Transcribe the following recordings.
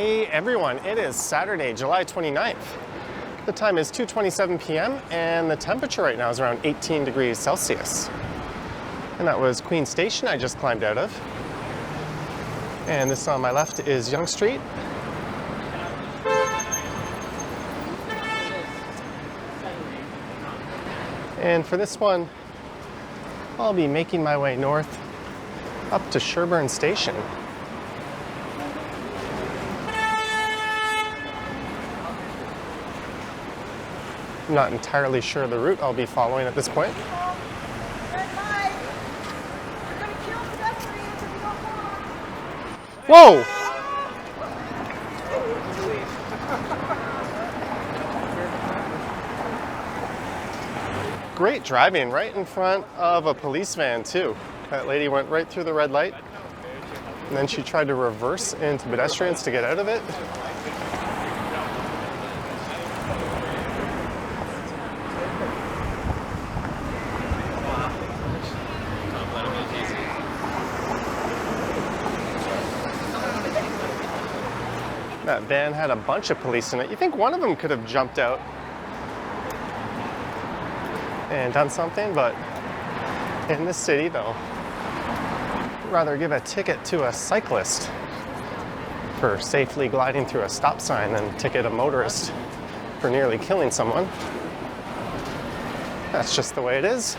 Hey everyone, it is Saturday, July 29th. The time is 2:27 p.m. and the temperature right now is around 18 degrees Celsius. And that was Queen Station I just climbed out of. And this on my left is Yonge Street. And for this one, I'll be making my way north up to Sherbourne Station. I'm not entirely sure the route I'll be following at this point. Whoa! Great driving right in front of a police van too. That lady went right through the red light and then she tried to reverse into pedestrians to get out of it. That van had a bunch of police in it. You think one of them could have jumped out and done something, but in this city though, I'd rather give a ticket to a cyclist for safely gliding through a stop sign than ticket a motorist for nearly killing someone. That's just the way it is.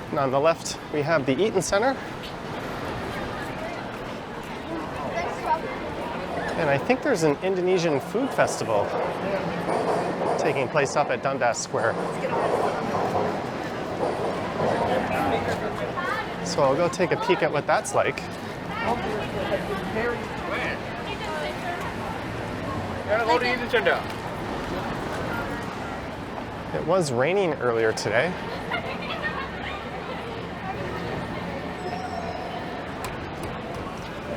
And on the left, we have the Eaton Center. And I think there's an Indonesian food festival taking place up at Dundas Square. So I'll go take a peek at what that's like. It was raining earlier today.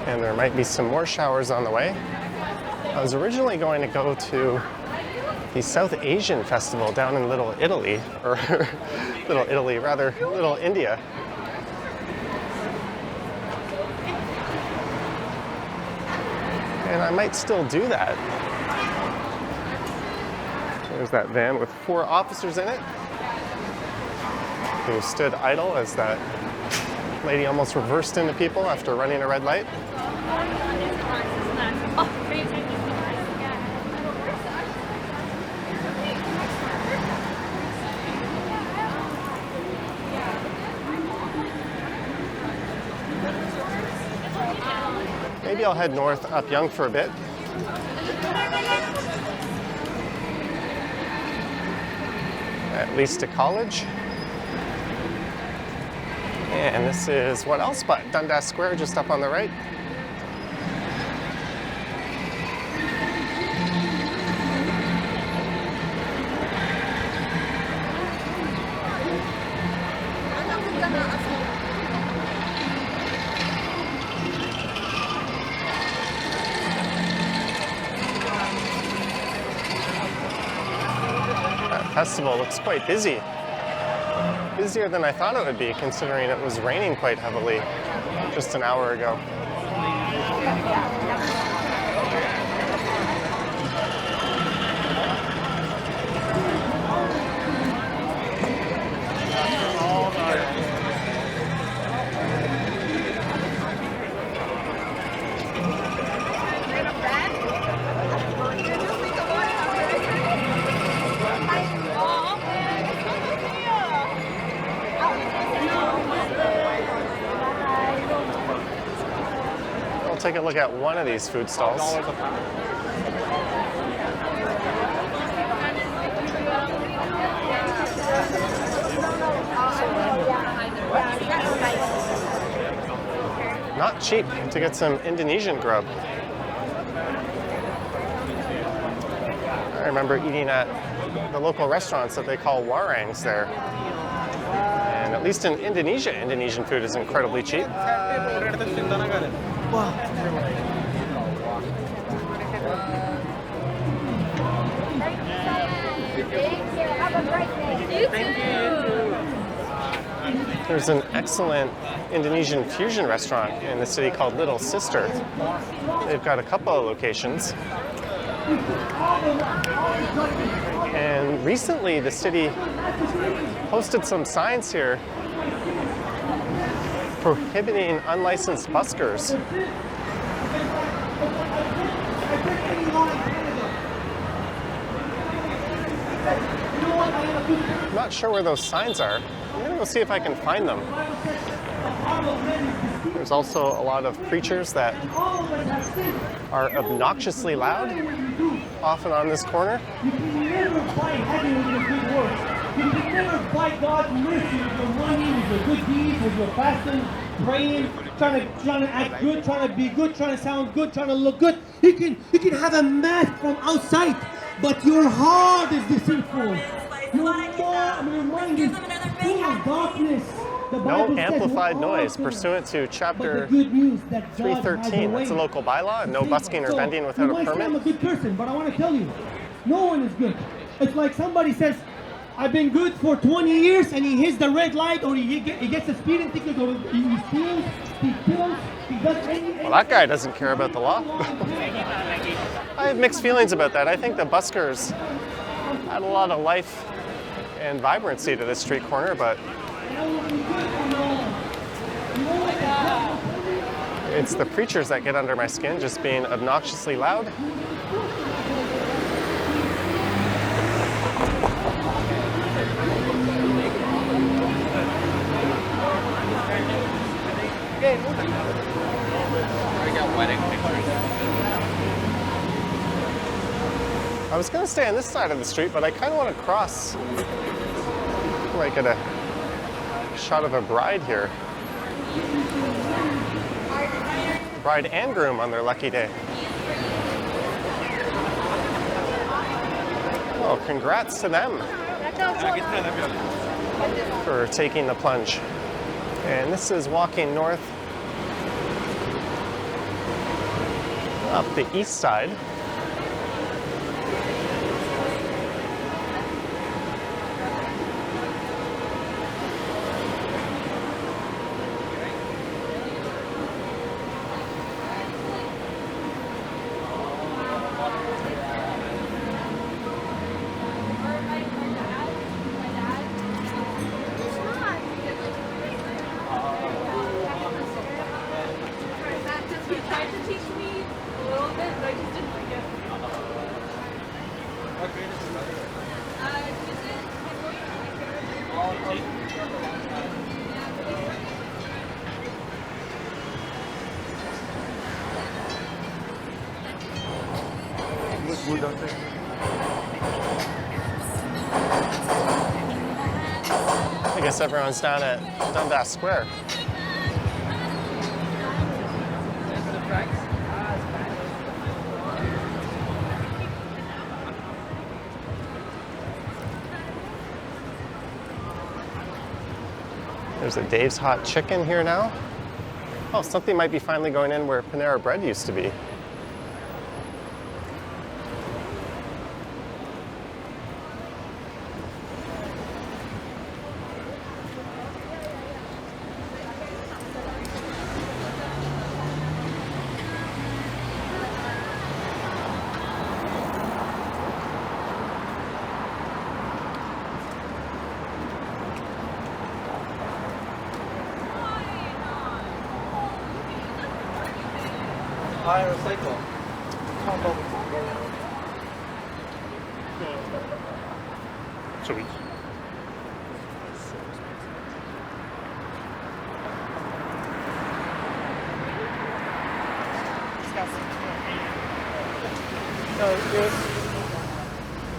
And there might be some more showers on the way. I was originally going to go to the South Asian Festival down in Little Italy, or Little Italy, rather, Little India. And I might still do that. There's that van with 4 officers in it who stood idle as that lady almost reversed into people after running a red light. Maybe I'll head north up Yonge for a bit. At least to college. And this is what else but Dundas Square just up on the right. That festival looks quite busy. Busier than I thought it would be, considering it was raining quite heavily just an hour ago. Take a look at one of these food stalls. Not cheap to get some Indonesian grub. I remember eating at the local restaurants that they call warangs there. And at least in Indonesia, Indonesian food is incredibly cheap. There's an excellent Indonesian fusion restaurant in the city called Little Sister. They've got a couple of locations. And recently the city posted some signs here prohibiting unlicensed buskers. I'm not sure where those signs are. I'm gonna go see if I can find them. There's also a lot of preachers that are obnoxiously loud, often on this corner. You can never buy heaven with your good works. You can never buy God's mercy with your money, with your good deeds, with your fasting, praying, trying to act good, trying to be good, trying to sound good, trying to look good. You can have a mask from outside, but your heart is deceitful. Your mind is full of darkness. No amplified noise pursuant to chapter 313. That's a local bylaw. No busking or vending without a permit. I'm a good person, but I want to tell you, no one is good. It's like somebody says, I've been good for 20 years, and he hits the red light, or he gets a speeding ticket, or he steals, he kills, he does anything. Well, that guy doesn't care about the law. I have mixed feelings about that. I think the buskers add a lot of life and vibrancy to this street corner, but it's the preachers that get under my skin, just being obnoxiously loud. I was going to stay on this side of the street, but I kind of want to cross. Like get a shot of a bride here. Bride and groom on their lucky day. Oh, congrats to them for taking the plunge. And this is walking north up the east side. I guess everyone's down at Dundas Square. There's a Dave's Hot Chicken here now. Oh, something might be finally going in where Panera Bread used to be. Sweet.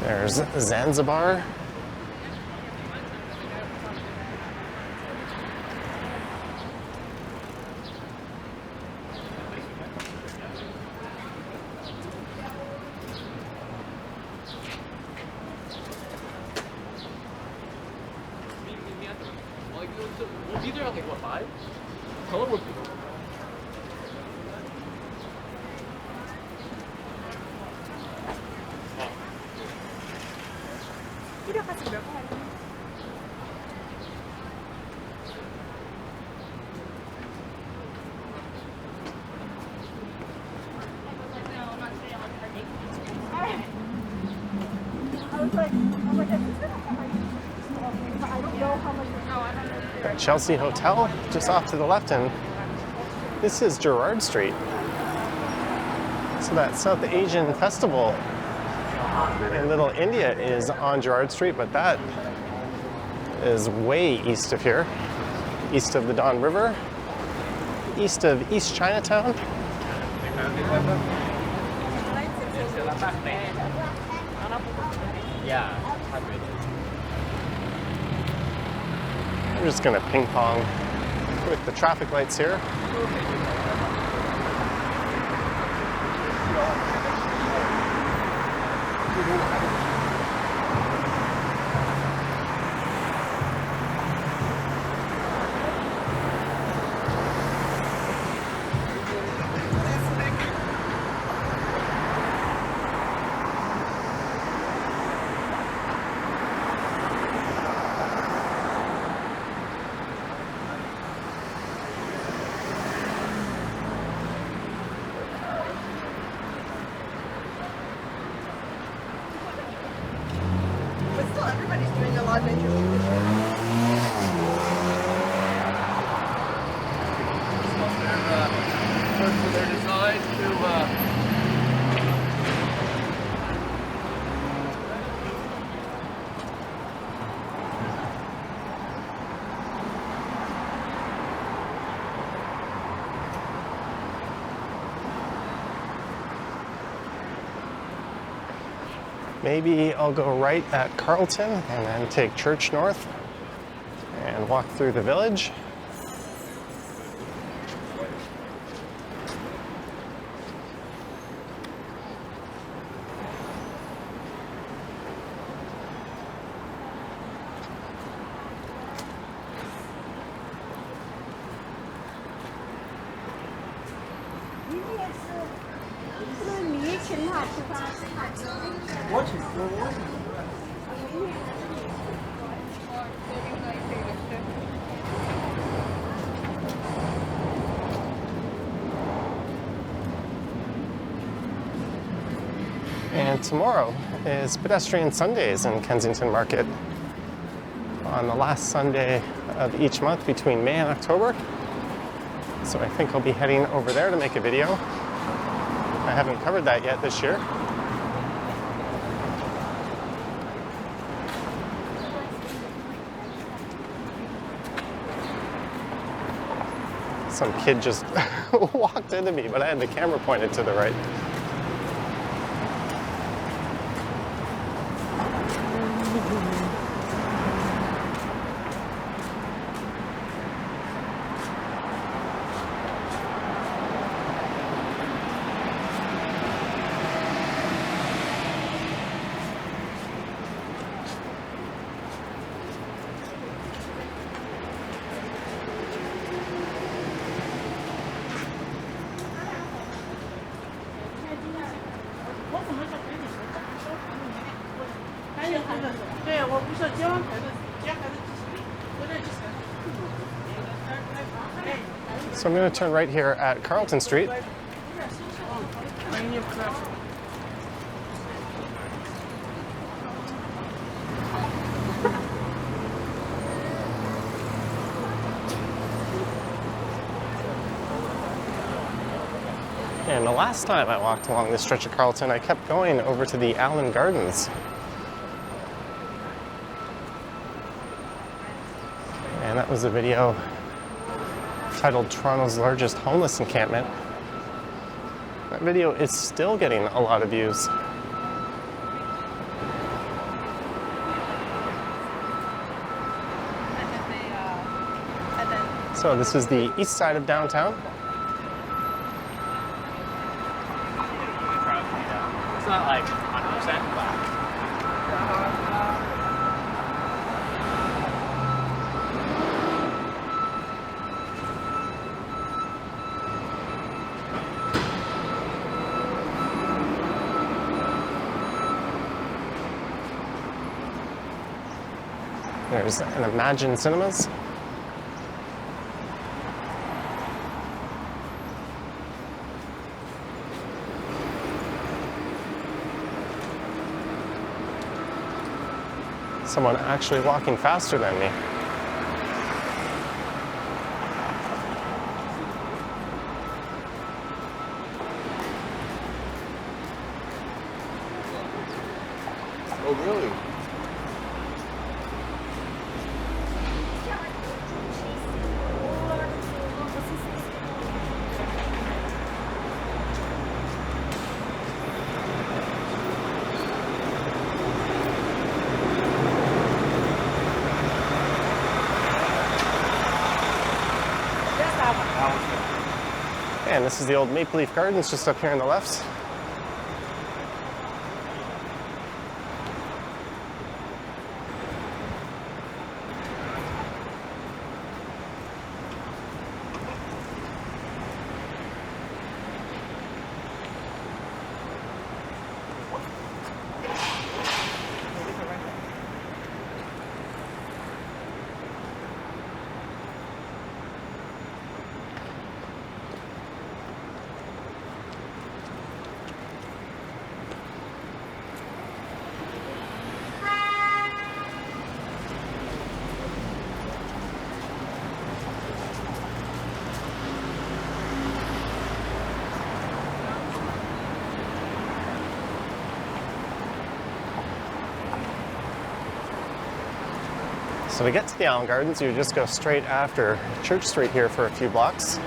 There's Zanzibar. The Chelsea Hotel just off to the left, and this is Gerrard Street. So that South Asian festival in Little India is on Gerrard Street, but that is way east of here, east of the Don River, east of East Chinatown. We're just gonna ping pong with the traffic lights here. Everybody's doing a lot of interviews. They're designed to Maybe I'll go right at Carlton and then take Church North and walk through the village. And tomorrow is Pedestrian Sundays in Kensington Market on the last Sunday of each month between May and October. So I think I'll be heading over there to make a video. I haven't covered that yet this year. Some kid just walked into me, but I had the camera pointed to the right. So I'm going to turn right here at Carlton Street. And the last time I walked along this stretch of Carlton, I kept going over to the Allen Gardens. And that was a video titled Toronto's Largest Homeless Encampment. That video is still getting a lot of views. So this is the east side of downtown. It's not like 100% black. There's an Imagine Cinemas. Someone actually walking faster than me. Oh, really? And this is the old Maple Leaf Gardens just up here on the left. So to get to the Island Gardens, you just go straight after Church Street here for a few blocks.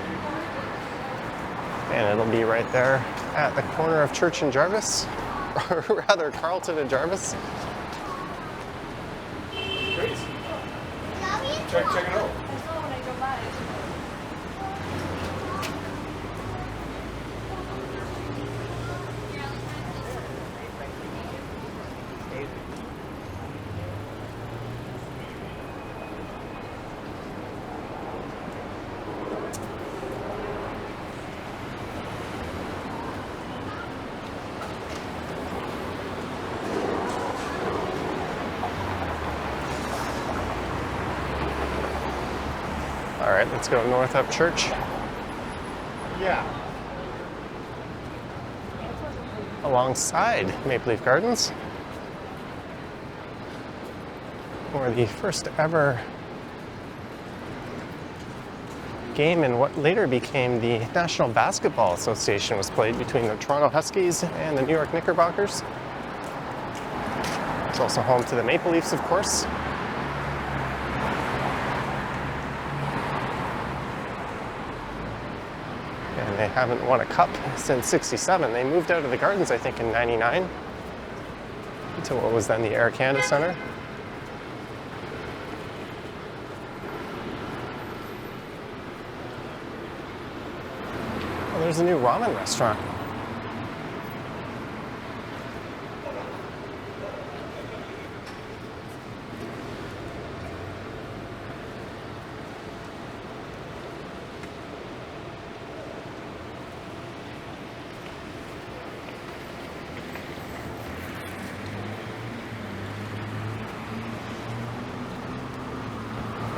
And it'll be right there at the corner of Church and Jarvis, or rather Carlton and Jarvis. Great. Check it out. I saw when I drove by. All right, let's go north up Church. Yeah. Alongside Maple Leaf Gardens, where the first ever game in what later became the National Basketball Association was played between the Toronto Huskies and the New York Knickerbockers. It's also home to the Maple Leafs, of course. And they haven't won a cup since '67. They moved out of the Gardens, I think, in '99 to what was then the Air Canada Centre. Oh, there's a new ramen restaurant.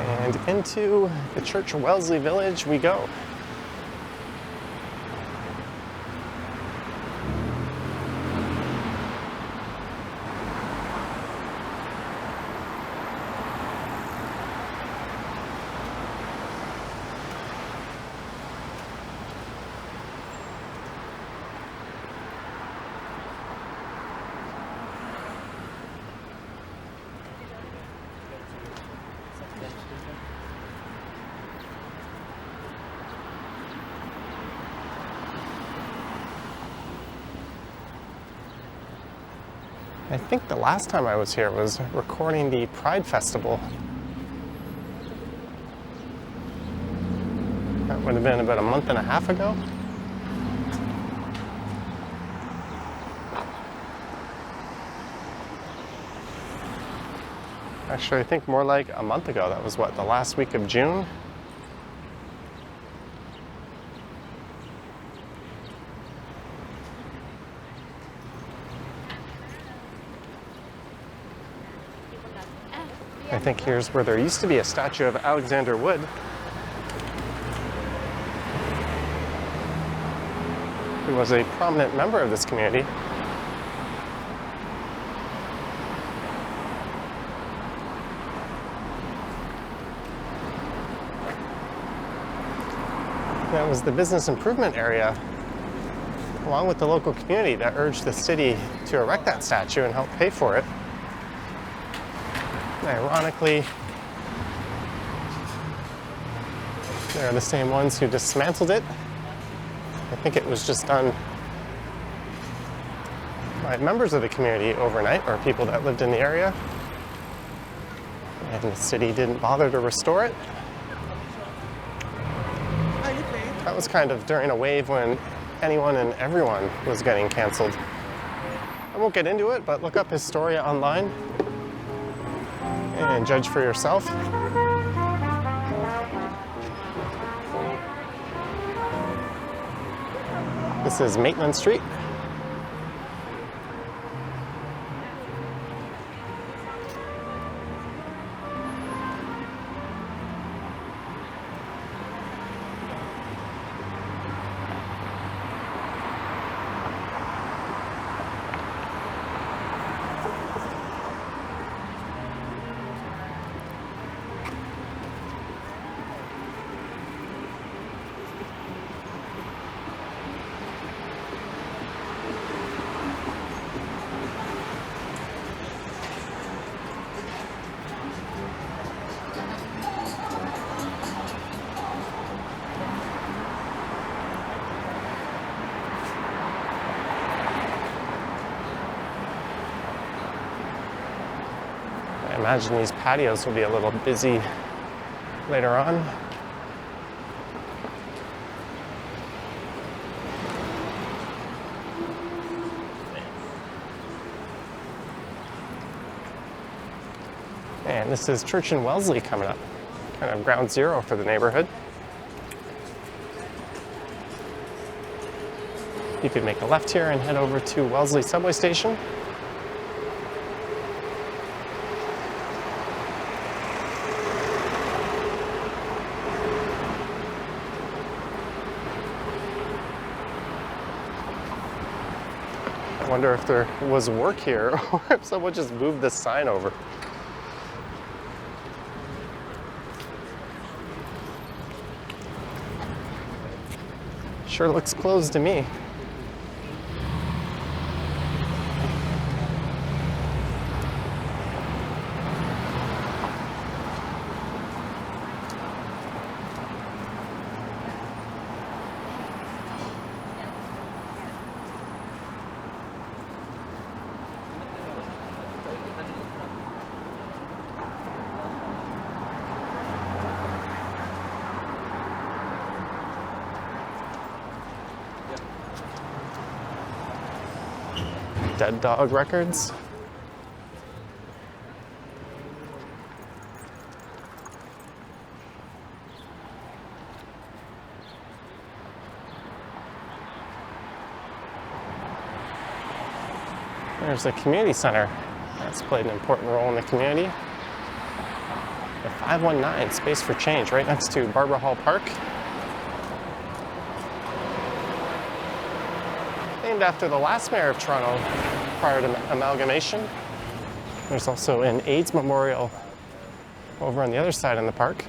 And into the church-wellesley village we go. I think the last time I was here was recording the Pride Festival. That would have been about a month and a half ago. Actually, I think more like a month ago. That was what, the last week of June? I think here's where there used to be a statue of Alexander Wood, who was a prominent member of this community. That was the business improvement area, along with the local community, that urged the city to erect that statue and help pay for it. And ironically, they're the same ones who dismantled it. I think it was just done by members of the community overnight, or people that lived in the area. And the city didn't bother to restore it. That was kind of during a wave when anyone and everyone was getting canceled. I won't get into it, but look up Historia online and judge for yourself. This is Maitland Street. I imagine these patios will be a little busy later on. And this is church-wellesley coming up, kind of ground zero for the neighborhood. You could make a left here and head over to Wellesley subway station. I wonder if there was work here or if someone just moved this sign over. Sure looks closed to me. Dead Dog Records. There's a community center that's played an important role in the community. The 519 Space for Change, right next to Barbara Hall Park. Named after the last mayor of Toronto prior to amalgamation. There's also an AIDS memorial over on the other side in the park.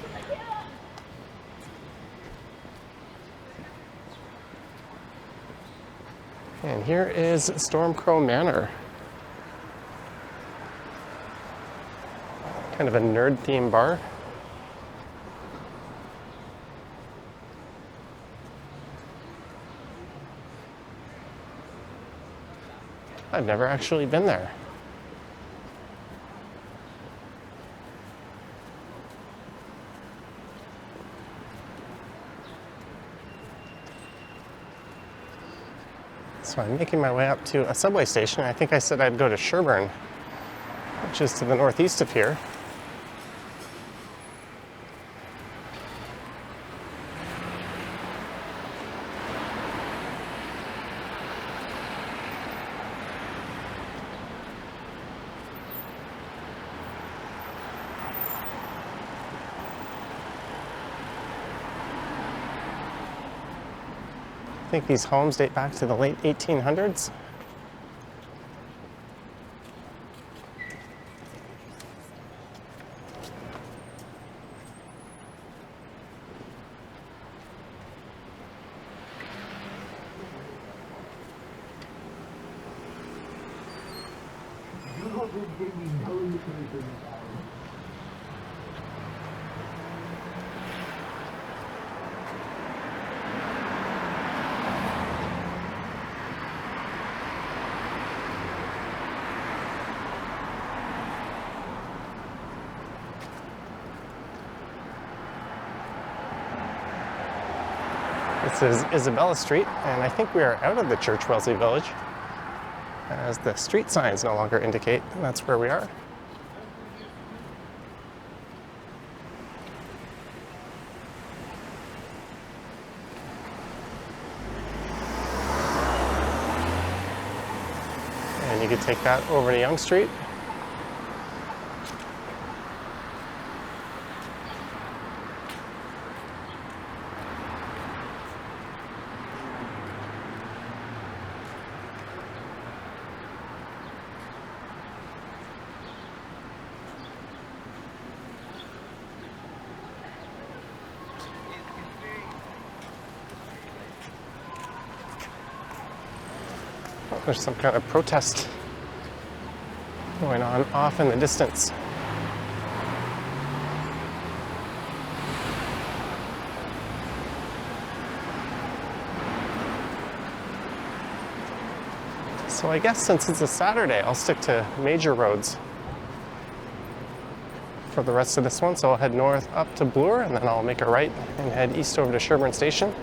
And here is Stormcrow Manor. Kind of a nerd-themed bar. I've never actually been there. So I'm making my way up to a subway station. I think I said I'd go to Sherbourne, which is to the northeast of here. I think these homes date back to the late 1800s. This is Isabella Street, and I think we are out of the Church-Wellesley Village, as the street signs no longer indicate that's where we are. And you could take that over to Yonge Street. There's some kind of protest going on off in the distance. So I guess since it's a Saturday, I'll stick to major roads for the rest of this one. So I'll head north up to Bloor, and then I'll make a right and head east over to Sherbourne Station.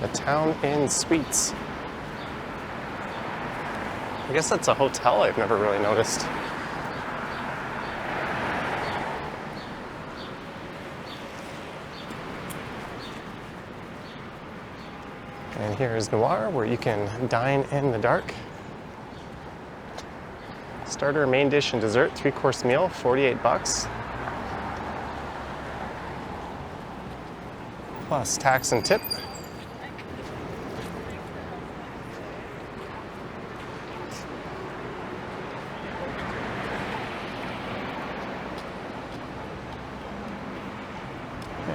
The Town Inn Suites. I guess that's a hotel I've never really noticed. And here's Noir, where you can dine in the dark. Starter, main dish, and dessert, 3-course meal, $48. Plus tax and tip.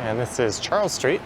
And this is Charles Street.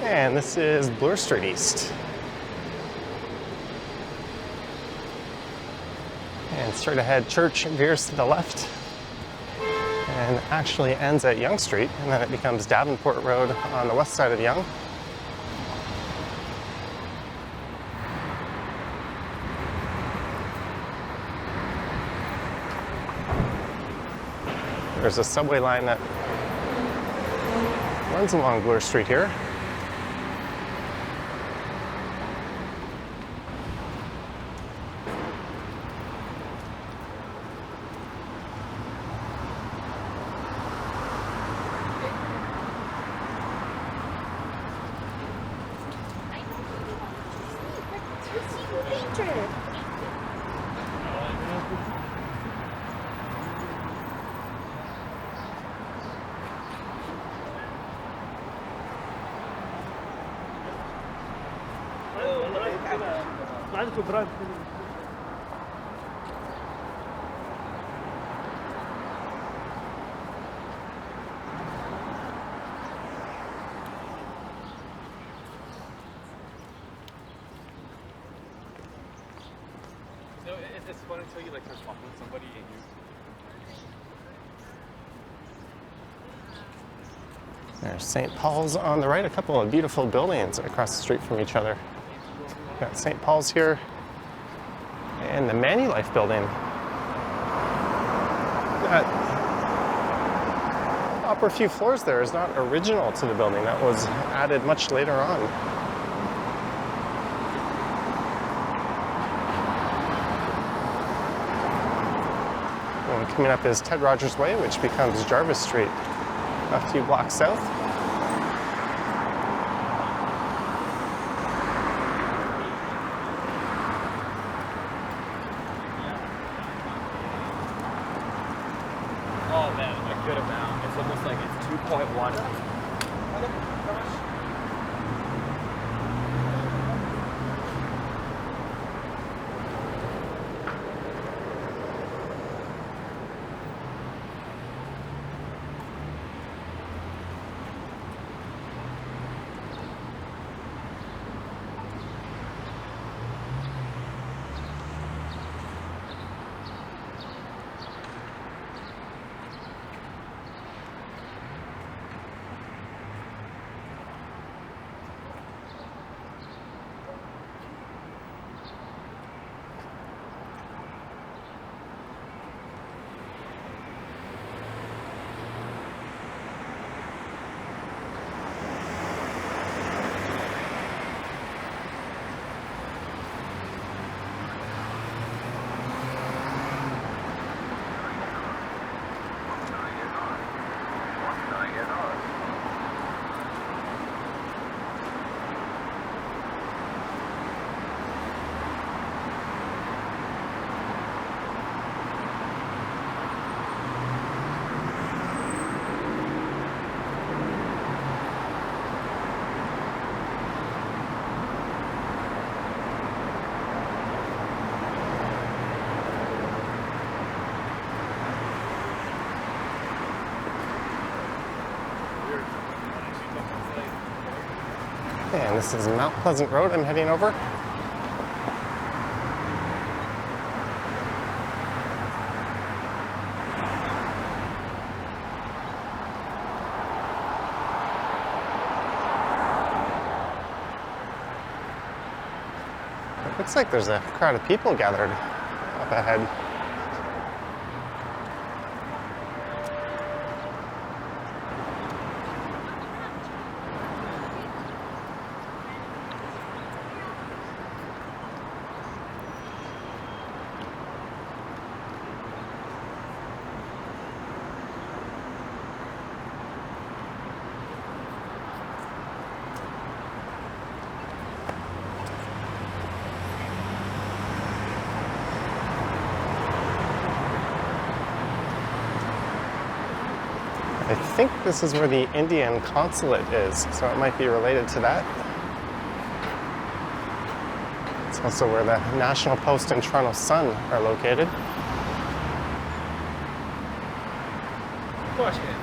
And this is Bloor Street East. And straight ahead, Church veers to the left and actually ends at Yonge Street, and then it becomes Davenport Road on the west side of Yonge. There's a subway line that runs along Bloor Street here. No, it's fun until you like start talking with somebody and you. There's St. Paul's on the right, a couple of beautiful buildings across the street from each other. Got St. Paul's here and the Manulife building. That upper few floors there is not original to the building. That was added much later on. And coming up is Ted Rogers Way, which becomes Jarvis Street, a few blocks south. Oh man, a good amount. It's almost like it's 2.1. And this is Mount Pleasant Road I'm heading over. It looks like there's a crowd of people gathered up ahead. I think this is where the Indian consulate is, so it might be related to that. It's also where the National Post and Toronto Sun are located. Gosh, man.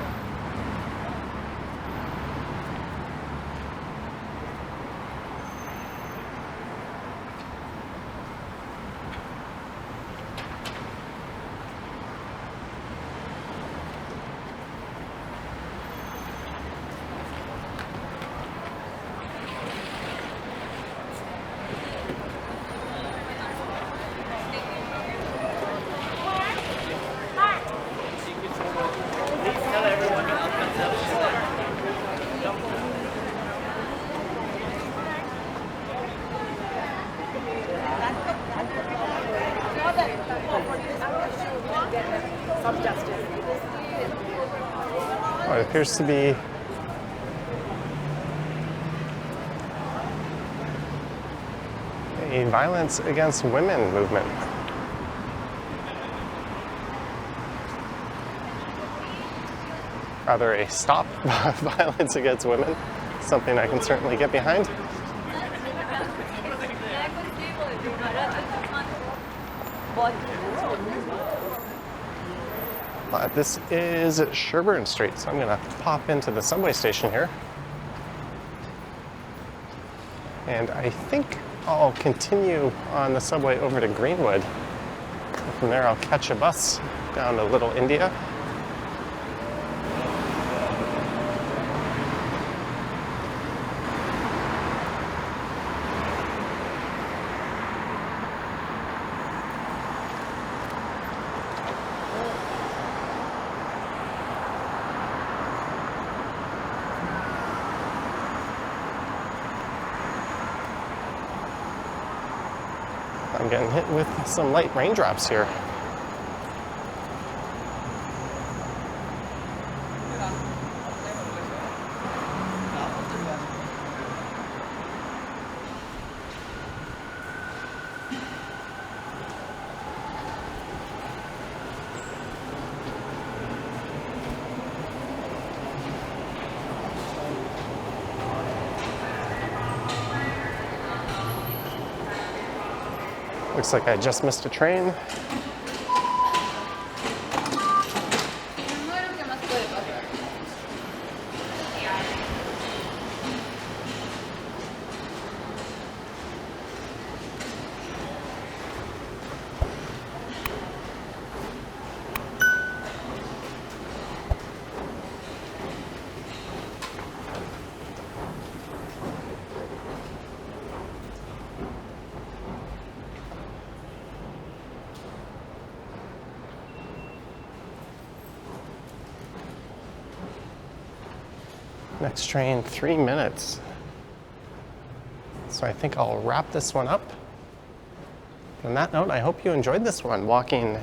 Oh, it appears to be a violence against women movement. Rather, a stop violence against women, something I can certainly get behind. This is Sherbourne Street, so I'm gonna pop into the subway station here. And I think I'll continue on the subway over to Greenwood. And from there, I'll catch a bus down to Little India. I'm getting hit with some light raindrops here. Looks like I just missed a train. Next train, 3 minutes. So I think I'll wrap this one up. On that note, I hope you enjoyed this one, walking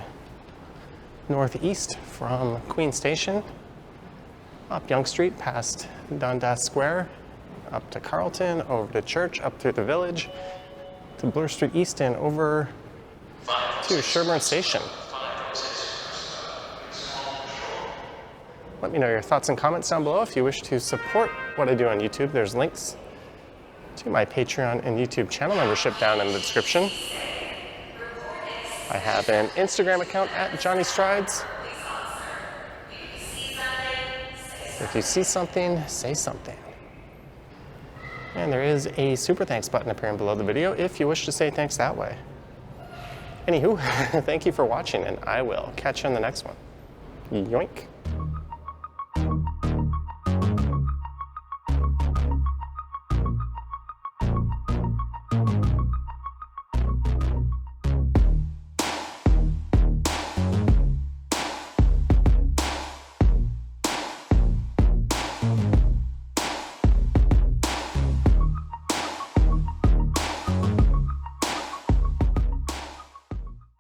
northeast from Queen Station, up Yonge Street, past Dundas Square, up to Carlton, over to church, up through the village, to Bloor Street East and over to Sherbourne Station. Let me know your thoughts and comments down below. If you wish to support what I do on YouTube, there's links to my Patreon and YouTube channel membership down in the description. I have an Instagram account at Johnny Strides. If you see something, say something. And there is a super thanks button appearing below the video if you wish to say thanks that way. Anywho, thank you for watching, and I will catch you in the next one. Yoink.